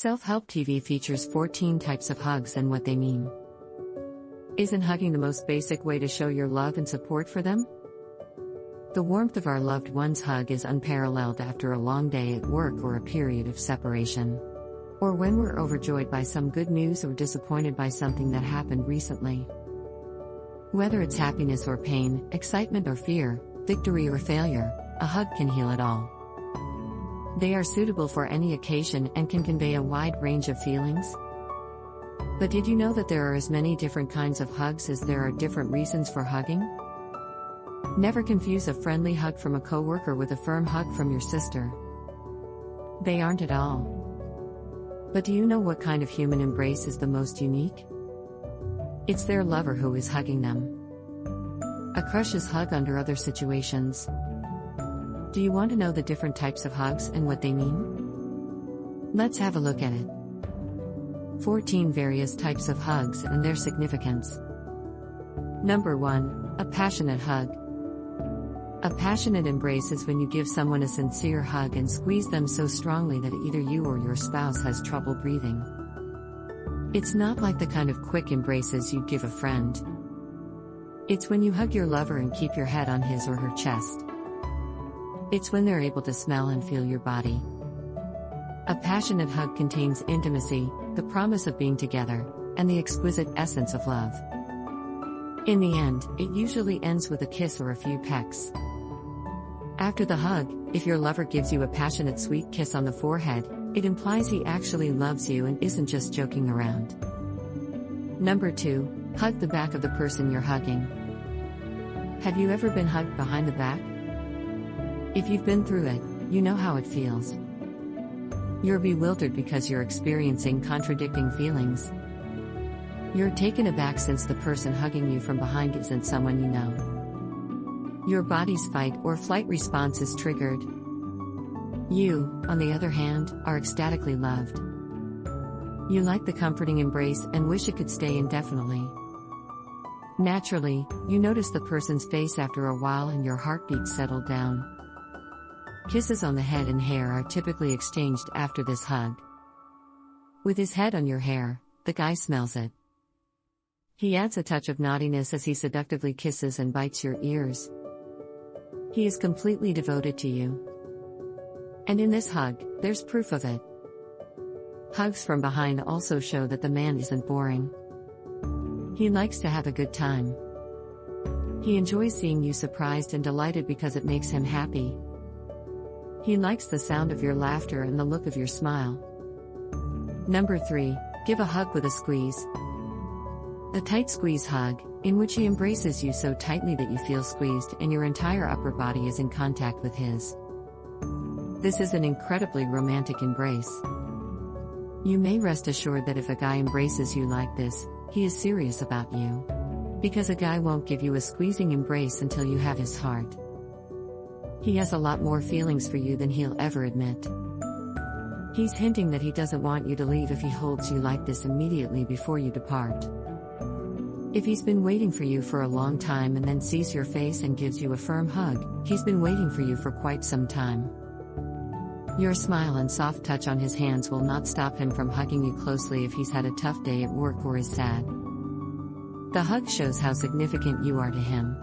Self-help TV features 14 types of hugs and what they mean. Isn't hugging the most basic way to show your love and support for them? The warmth of our loved one's hug is unparalleled after a long day at work or a period of separation. Or when we're overjoyed by some good news or disappointed by something that happened recently. Whether it's happiness or pain, excitement or fear, victory or failure, a hug can heal it all. They are suitable for any occasion and can convey a wide range of feelings. But did you know that there are as many different kinds of hugs as there are different reasons for hugging? Never confuse a friendly hug from a coworker with a firm hug from your sister. They aren't at all. But do you know what kind of human embrace is the most unique? It's their lover who is hugging them. A crush's hug under other situations. Do you want to know the different types of hugs and what they mean? Let's have a look at it. 14 various types of hugs and their significance. Number 1, a passionate hug. A passionate embrace is when you give someone a sincere hug and squeeze them so strongly that either you or your spouse has trouble breathing. It's not like the kind of quick embraces you'd give a friend. It's when you hug your lover and keep your head on his or her chest. It's when they're able to smell and feel your body. A passionate hug contains intimacy, the promise of being together, and the exquisite essence of love. In the end, it usually ends with a kiss or a few pecks. After the hug, if your lover gives you a passionate sweet kiss on the forehead, it implies he actually loves you and isn't just joking around. Number 2, hug the back of the person you're hugging. Have you ever been hugged behind the back? If you've been through it, you know how it feels. You're bewildered because you're experiencing contradicting feelings. You're taken aback since the person hugging you from behind isn't someone you know. Your body's fight or flight response is triggered. You, on the other hand, are ecstatically loved. You like the comforting embrace and wish it could stay indefinitely. Naturally, you notice the person's face after a while and your heartbeat settled down. Kisses on the head and hair are typically exchanged after this hug. With his head on your hair, the guy smells it. He adds a touch of naughtiness as he seductively kisses and bites your ears. He is completely devoted to you. And in this hug, there's proof of it. Hugs from behind also show that the man isn't boring. He likes to have a good time. He enjoys seeing you surprised and delighted because it makes him happy. He likes the sound of your laughter and the look of your smile. Number 3, give a hug with a squeeze. A tight squeeze hug, in which he embraces you so tightly that you feel squeezed and your entire upper body is in contact with his. This is an incredibly romantic embrace. You may rest assured that if a guy embraces you like this, he is serious about you. Because a guy won't give you a squeezing embrace until you have his heart. He has a lot more feelings for you than he'll ever admit. He's hinting that he doesn't want you to leave if he holds you like this immediately before you depart. If he's been waiting for you for a long time and then sees your face and gives you a firm hug, he's been waiting for you for quite some time. Your smile and soft touch on his hands will not stop him from hugging you closely if he's had a tough day at work or is sad. The hug shows how significant you are to him.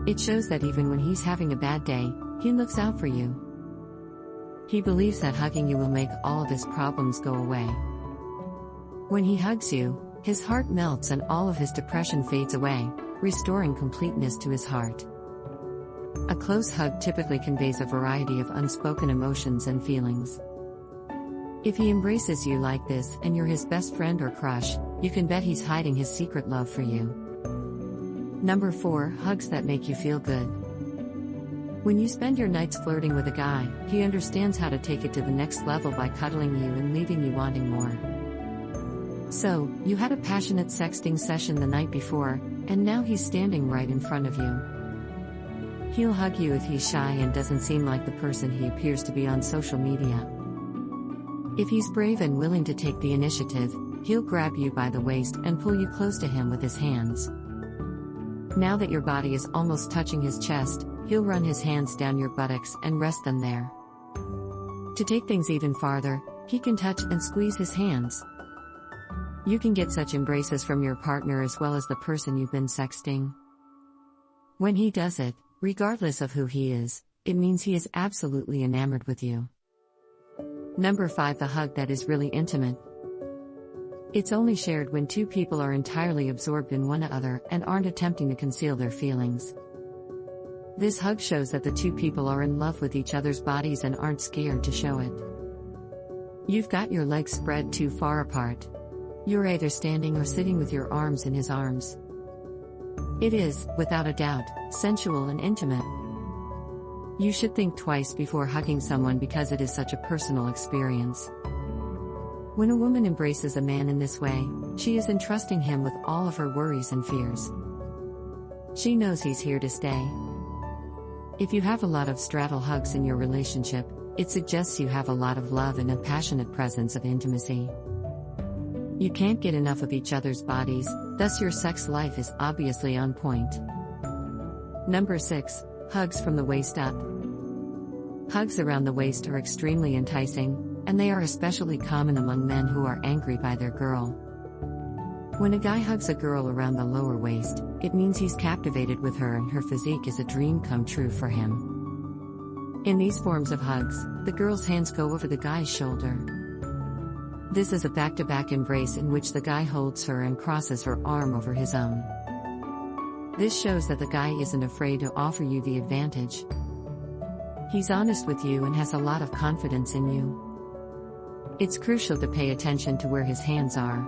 It shows that even when he's having a bad day, he looks out for you. He believes that hugging you will make all of his problems go away. When he hugs you, his heart melts and all of his depression fades away, restoring completeness to his heart. A close hug typically conveys a variety of unspoken emotions and feelings. If he embraces you like this and you're his best friend or crush, you can bet he's hiding his secret love for you. Number 4, hugs that make you feel good. When you spend your nights flirting with a guy, he understands how to take it to the next level by cuddling you and leaving you wanting more. So, you had a passionate sexting session the night before, and now he's standing right in front of you. He'll hug you if he's shy and doesn't seem like the person he appears to be on social media. If he's brave and willing to take the initiative, he'll grab you by the waist and pull you close to him with his hands. Now that your body is almost touching his chest, he'll run his hands down your buttocks and rest them there. To take things even farther, He can touch and squeeze his hands. You can get such embraces from your partner as well as the person you've been sexting. When he does it, regardless of who he is, it means he is absolutely enamored with you. Number 5. The hug that is really intimate. It's only shared when two people are entirely absorbed in one another and aren't attempting to conceal their feelings. This hug shows that the two people are in love with each other's bodies and aren't scared to show it. You've got your legs spread too far apart. You're either standing or sitting with your arms in his arms. It is, without a doubt, sensual and intimate. You should think twice before hugging someone because it is such a personal experience. When a woman embraces a man in this way, she is entrusting him with all of her worries and fears. She knows he's here to stay. If you have a lot of straddle hugs in your relationship, it suggests you have a lot of love and a passionate presence of intimacy. You can't get enough of each other's bodies, thus your sex life is obviously on point. Number 6. Hugs from the waist up. Hugs around the waist are extremely enticing, and they are especially common among men who are angry by their girl. When a guy hugs a girl around the lower waist, it means he's captivated with her and her physique is a dream come true for him. In these forms of hugs, the girl's hands go over the guy's shoulder. This is a back-to-back embrace in which the guy holds her and crosses her arm over his own. This shows that the guy isn't afraid to offer you the advantage. He's honest with you and has a lot of confidence in you. It's crucial to pay attention to where his hands are.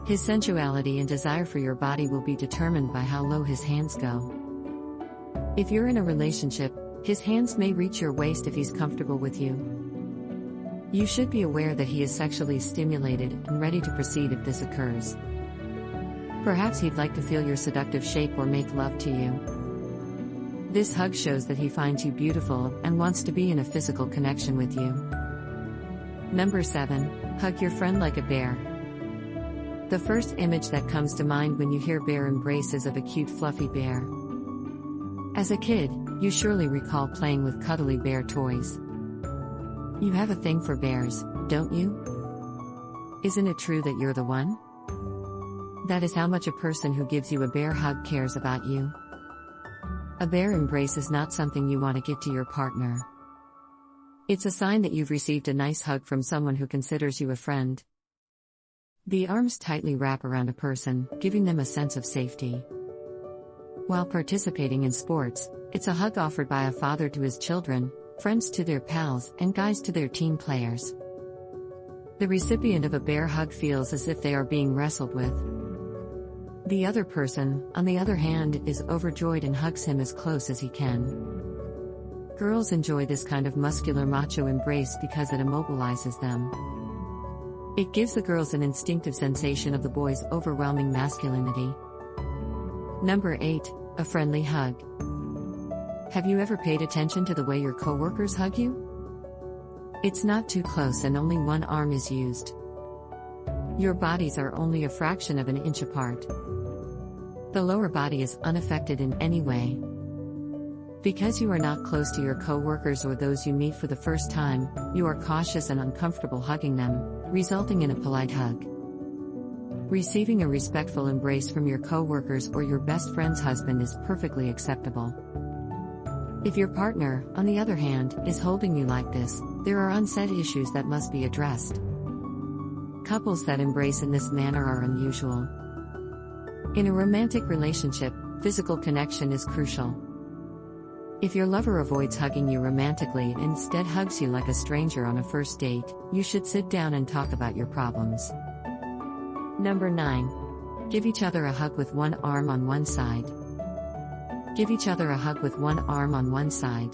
His sensuality and desire for your body will be determined by how low his hands go. If you're in a relationship, his hands may reach your waist if he's comfortable with you. You should be aware that he is sexually stimulated and ready to proceed if this occurs. Perhaps he'd like to feel your seductive shape or make love to you. This hug shows that he finds you beautiful and wants to be in a physical connection with you. Number 7. Hug your friend like a bear. The first image that comes to mind when you hear bear embrace is of a cute fluffy bear. As a kid, you surely recall playing with cuddly bear toys. You have a thing for bears, don't you? Isn't it true that you're the one? That is how much a person who gives you a bear hug cares about you. A bear embrace is not something you want to give to your partner. It's a sign that you've received a nice hug from someone who considers you a friend. The arms tightly wrap around a person, giving them a sense of safety. While participating in sports, it's a hug offered by a father to his children, friends to their pals, and guys to their team players. The recipient of a bear hug feels as if they are being wrestled with. The other person, on the other hand, is overjoyed and hugs him as close as he can. Girls enjoy this kind of muscular macho embrace because it immobilizes them. It gives the girls an instinctive sensation of the boy's overwhelming masculinity. Number 8. A friendly hug. Have you ever paid attention to the way your coworkers hug you? It's not too close and only one arm is used. Your bodies are only a fraction of an inch apart. The lower body is unaffected in any way. Because you are not close to your coworkers or those you meet for the first time, you are cautious and uncomfortable hugging them, resulting in a polite hug. Receiving a respectful embrace from your coworkers or your best friend's husband is perfectly acceptable. If your partner, on the other hand, is holding you like this, there are unsaid issues that must be addressed. Couples that embrace in this manner are unusual. In a romantic relationship, physical connection is crucial. If your lover avoids hugging you romantically and instead hugs you like a stranger on a first date, you should sit down and talk about your problems. Number 9. Give each other a hug with one arm on one side. Give each other a hug with one arm on one side.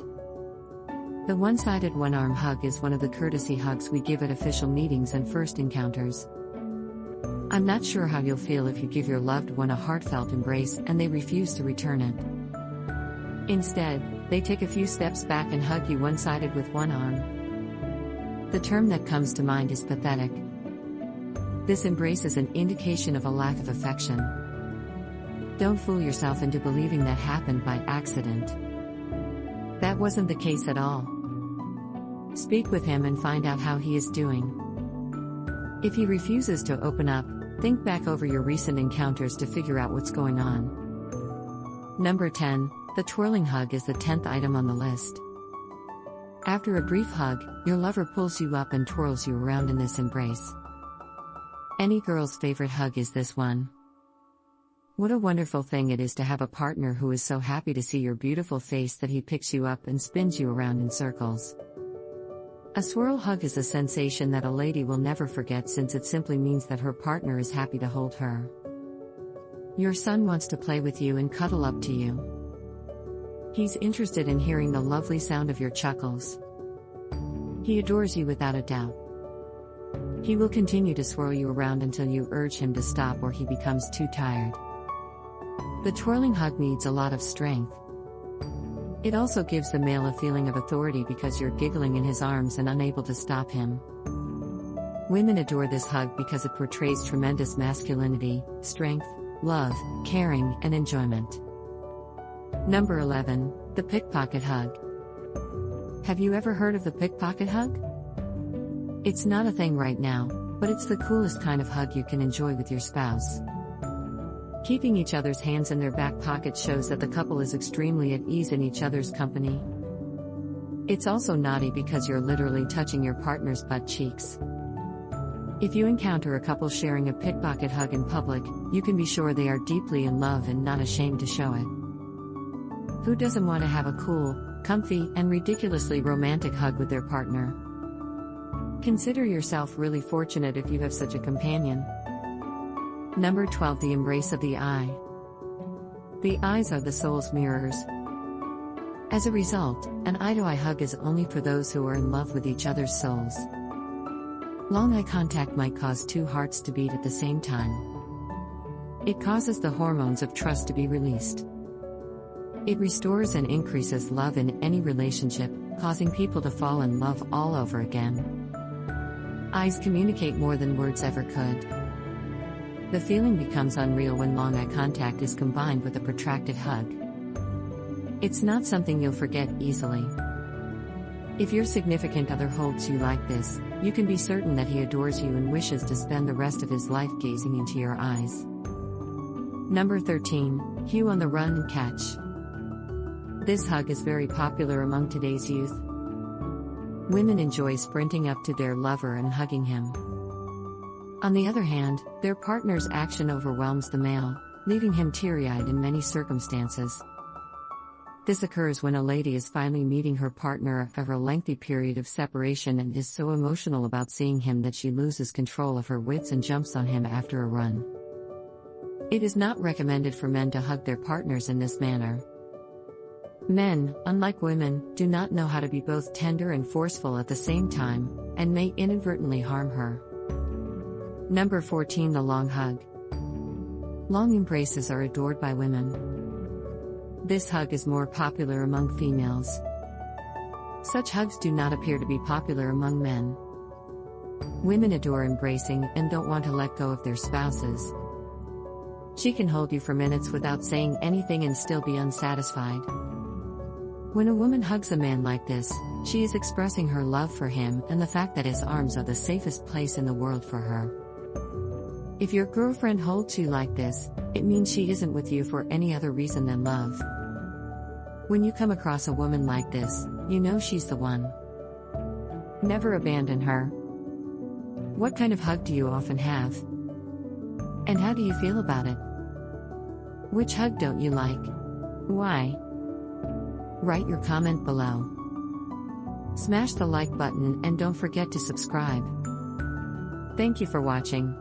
The one-sided one-arm hug is one of the courtesy hugs we give at official meetings and first encounters. I'm not sure how you'll feel if you give your loved one a heartfelt embrace and they refuse to return it. Instead, they take a few steps back and hug you one-sided with one arm. The term that comes to mind is pathetic. This embrace is an indication of a lack of affection. Don't fool yourself into believing that happened by accident. That wasn't the case at all. Speak with him and find out how he is doing. If he refuses to open up, think back over your recent encounters to figure out what's going on. Number 10. The twirling hug is the 10th item on the list. After a brief hug, your lover pulls you up and twirls you around in this embrace. Any girl's favorite hug is this one. What a wonderful thing it is to have a partner who is so happy to see your beautiful face that he picks you up and spins you around in circles. A swirl hug is a sensation that a lady will never forget, since it simply means that her partner is happy to hold her. Your son wants to play with you and cuddle up to you. He's interested in hearing the lovely sound of your chuckles. He adores you without a doubt. He will continue to swirl you around until you urge him to stop or he becomes too tired. The twirling hug needs a lot of strength. It also gives the male a feeling of authority because you're giggling in his arms and unable to stop him. Women adore this hug because it portrays tremendous masculinity, strength, love, caring, and enjoyment. Number 11. The pickpocket hug. Have you ever heard of the pickpocket hug? It's not a thing right now, but it's the coolest kind of hug you can enjoy with your spouse. Keeping each other's hands in their back pockets shows that the couple is extremely at ease in each other's company. It's also naughty because you're literally touching your partner's butt cheeks. If you encounter a couple sharing a pickpocket hug in public, you can be sure they are deeply in love and not ashamed to show it. Who doesn't want to have a cool, comfy, and ridiculously romantic hug with their partner? Consider yourself really fortunate if you have such a companion. Number 12. The embrace of the eye. The eyes are the soul's mirrors. As a result, an eye-to-eye hug is only for those who are in love with each other's souls. Long eye contact might cause two hearts to beat at the same time. It causes the hormones of trust to be released. It restores and increases love in any relationship, causing people to fall in love all over again. Eyes communicate more than words ever could. The feeling becomes unreal when long eye contact is combined with a protracted hug. It's not something you'll forget easily. If your significant other holds you like this, you can be certain that he adores you and wishes to spend the rest of his life gazing into your eyes. Number 13. Hue on the run and catch. This hug is very popular among today's youth. Women enjoy sprinting up to their lover and hugging him. On the other hand, their partner's action overwhelms the male, leaving him teary-eyed in many circumstances. This occurs when a lady is finally meeting her partner after a lengthy period of separation and is so emotional about seeing him that she loses control of her wits and jumps on him after a run. It is not recommended for men to hug their partners in this manner. Men, unlike women, do not know how to be both tender and forceful at the same time, and may inadvertently harm her. Number 14. The long hug. Long embraces are adored by women. This hug is more popular among females. Such hugs do not appear to be popular among men. Women adore embracing and don't want to let go of their spouses. She can hold you for minutes without saying anything and still be unsatisfied. When a woman hugs a man like this, she is expressing her love for him and the fact that his arms are the safest place in the world for her. If your girlfriend holds you like this, it means she isn't with you for any other reason than love. When you come across a woman like this, you know she's the one. Never abandon her. What kind of hug do you often have? And how do you feel about it? Which hug don't you like? Why? Write your comment below. Smash the like button and don't forget to subscribe. Thank you for watching.